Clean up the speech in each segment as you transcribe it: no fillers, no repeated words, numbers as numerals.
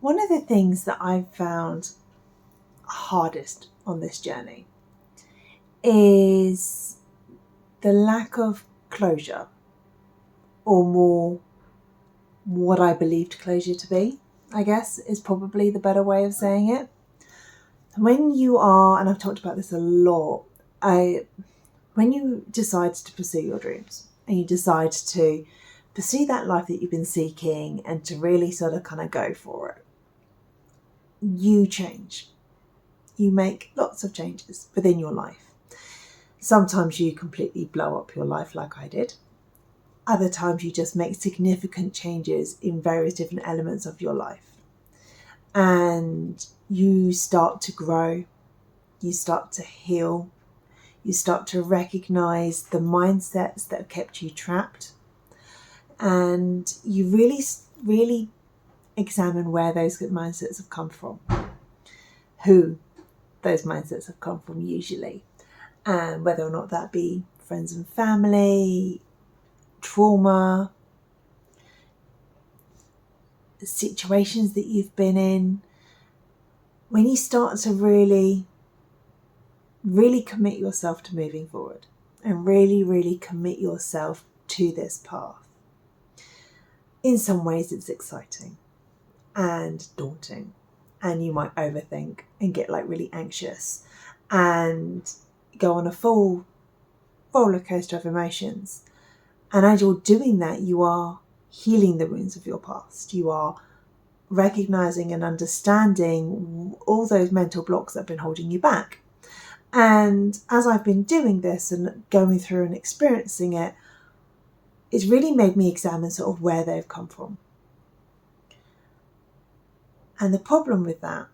One of the things that I've found hardest on this journey is the lack of closure, or more what I believed closure to be, I guess, is probably the better way of saying it. When you are, and I've talked about this a lot, when you decide to pursue your dreams and you decide to pursue that life that you've been seeking and to really sort of kind of go for it, you change. You make lots of changes within your life. Sometimes you completely blow up your life like I did. Other times you just make significant changes in various different elements of your life. And you start to grow, you start to heal, you start to recognize the mindsets that have kept you trapped. And you really examine where those good mindsets have come from, who those mindsets have come from usually, and whether or not that be friends and family, trauma, situations that you've been in. When you start to really commit yourself to moving forward and really commit yourself to this path, in some ways it's exciting and daunting, and you might overthink and get really anxious and go on a full roller coaster of emotions. And as you're doing that, you are healing the wounds of your past. You are recognizing and understanding all those mental blocks that have been holding you back. And as I've been doing this and going through and experiencing it, it's really made me examine sort of where they've come from. And the problem with that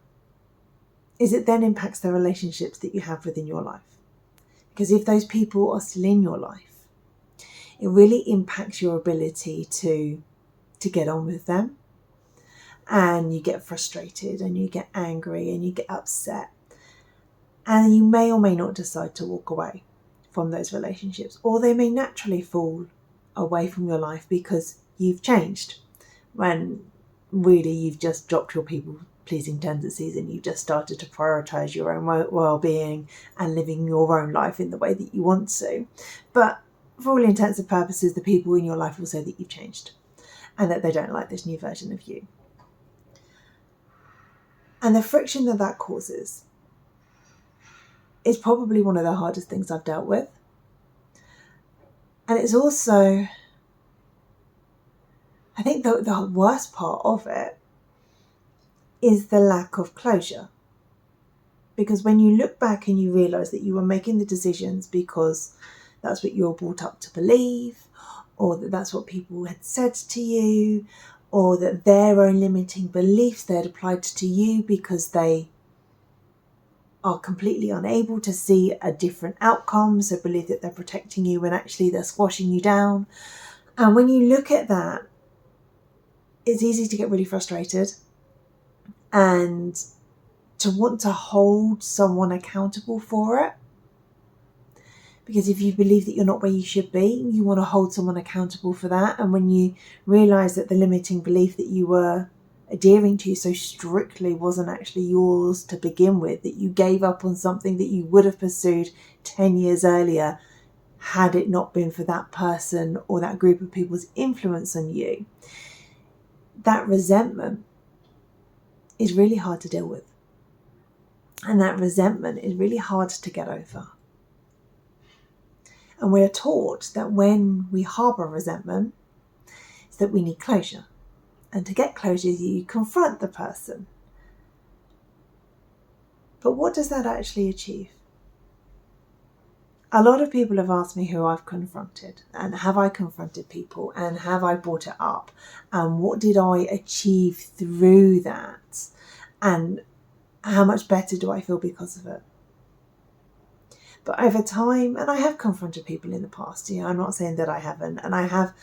is it then impacts the relationships that you have within your life. Because if those people are still in your life, it really impacts your ability to get on with them. And you get frustrated and you get angry and you get upset. And you may or may not decide to walk away from those relationships, or they may naturally fall away from your life because you've changed, when really you've just dropped your people-pleasing tendencies and you've just started to prioritise your own well-being and living your own life in the way that you want to. But for all intents and purposes, the people in your life will say that you've changed and that they don't like this new version of you. And the friction that causes is probably one of the hardest things I've dealt with. And it's also, I think the worst part of it is the lack of closure. Because when you look back and you realise that you were making the decisions because that's what you were brought up to believe, or that that's what people had said to you, or that their own limiting beliefs they had applied to you because they are completely unable to see a different outcome, so believe that they're protecting you when actually they're squashing you down. And when you look at that, it's easy to get really frustrated and to want to hold someone accountable for it. Because if you believe that you're not where you should be, you want to hold someone accountable for that. And when you realise that the limiting belief that you were adhering to so strictly wasn't actually yours to begin with, that you gave up on something that you would have pursued 10 years earlier had it not been for that person or that group of people's influence on you, that resentment is really hard to deal with. And that resentment is really hard to get over. And we're taught that when we harbour resentment, it's that we need closure. And to get closure, you confront the person. But what does that actually achieve? A lot of people have asked me who I've confronted, and have I confronted people, and have I brought it up, and what did I achieve through that, and how much better do I feel because of it? But over time, and I have confronted people in the past, I'm not saying that I haven't, and I have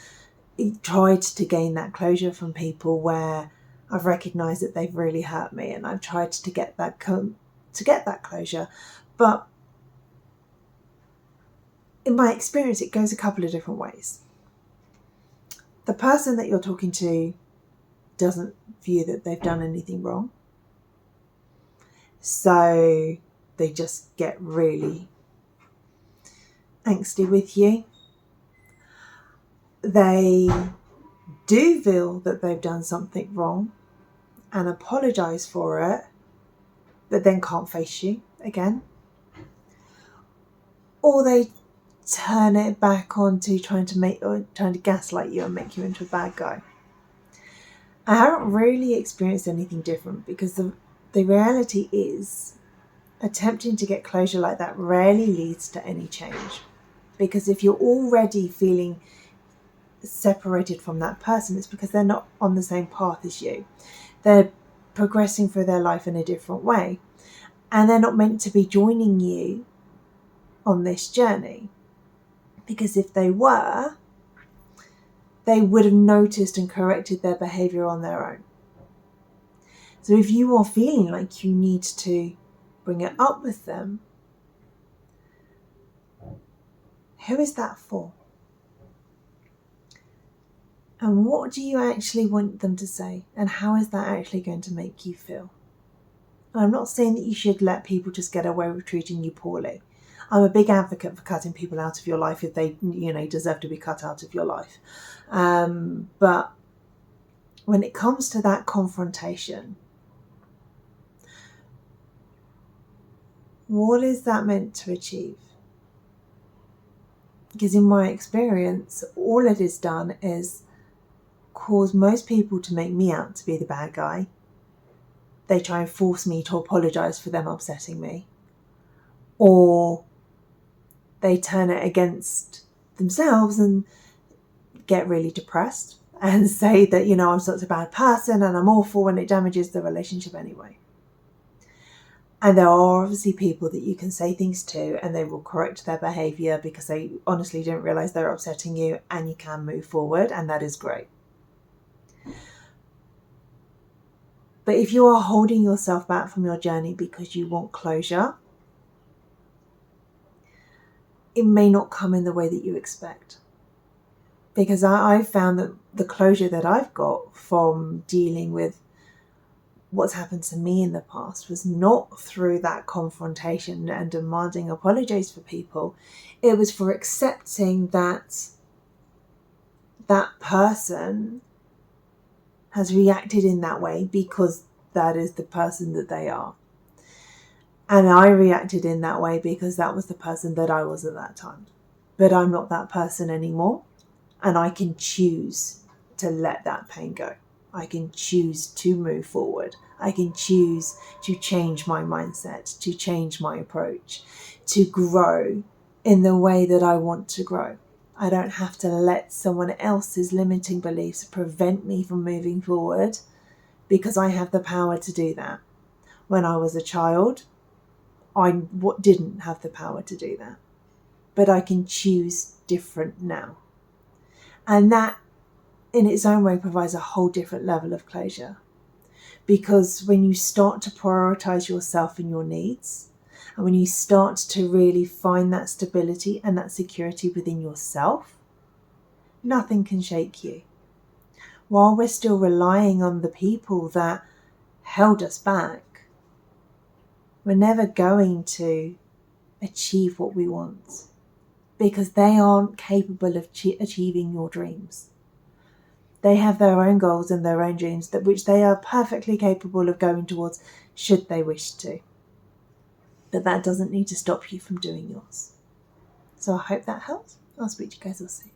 tried to gain that closure from people where I've recognised that they've really hurt me, and I've tried to get that closure. But in my experience, it goes a couple of different ways. The person that you're talking to doesn't view that they've done anything wrong. So they just get really angsty with you. They do feel that they've done something wrong and apologise for it, but then can't face you again. Or they turn it back onto trying to gaslight you and make you into a bad guy. I haven't really experienced anything different, because the reality is attempting to get closure like that rarely leads to any change. Because if you're already feeling separated from that person, it's because they're not on the same path as you. They're progressing through their life in a different way, and they're not meant to be joining you on this journey. Because if they were, they would have noticed and corrected their behaviour on their own. So if you are feeling like you need to bring it up with them, who is that for? And what do you actually want them to say? And how is that actually going to make you feel? And I'm not saying that you should let people just get away with treating you poorly. I'm a big advocate for cutting people out of your life if they, deserve to be cut out of your life. But when it comes to that confrontation, what is that meant to achieve? Because in my experience, all it has done is cause most people to make me out to be the bad guy. They try and force me to apologise for them upsetting me. Or they turn it against themselves and get really depressed and say that, I'm such a bad person and I'm awful, and it damages the relationship anyway. And there are obviously people that you can say things to and they will correct their behaviour because they honestly don't realise they're upsetting you, and you can move forward, and that is great. But if you are holding yourself back from your journey because you want closure, it may not come in the way that you expect. Because I've found that the closure that I've got from dealing with what's happened to me in the past was not through that confrontation and demanding apologies for people. It was for accepting that that person has reacted in that way because that is the person that they are. And I reacted in that way because that was the person that I was at that time. But I'm not that person anymore. And I can choose to let that pain go. I can choose to move forward. I can choose to change my mindset, to change my approach, to grow in the way that I want to grow. I don't have to let someone else's limiting beliefs prevent me from moving forward, because I have the power to do that. When I was a child, I didn't have the power to do that. But I can choose different now. And that in its own way provides a whole different level of closure. Because when you start to prioritise yourself and your needs, and when you start to really find that stability and that security within yourself, nothing can shake you. While we're still relying on the people that held us back, we're never going to achieve what we want, because they aren't capable of achieving your dreams. They have their own goals and their own dreams which they are perfectly capable of going towards should they wish to. But that doesn't need to stop you from doing yours. So I hope that helps. I'll speak to you guys all soon.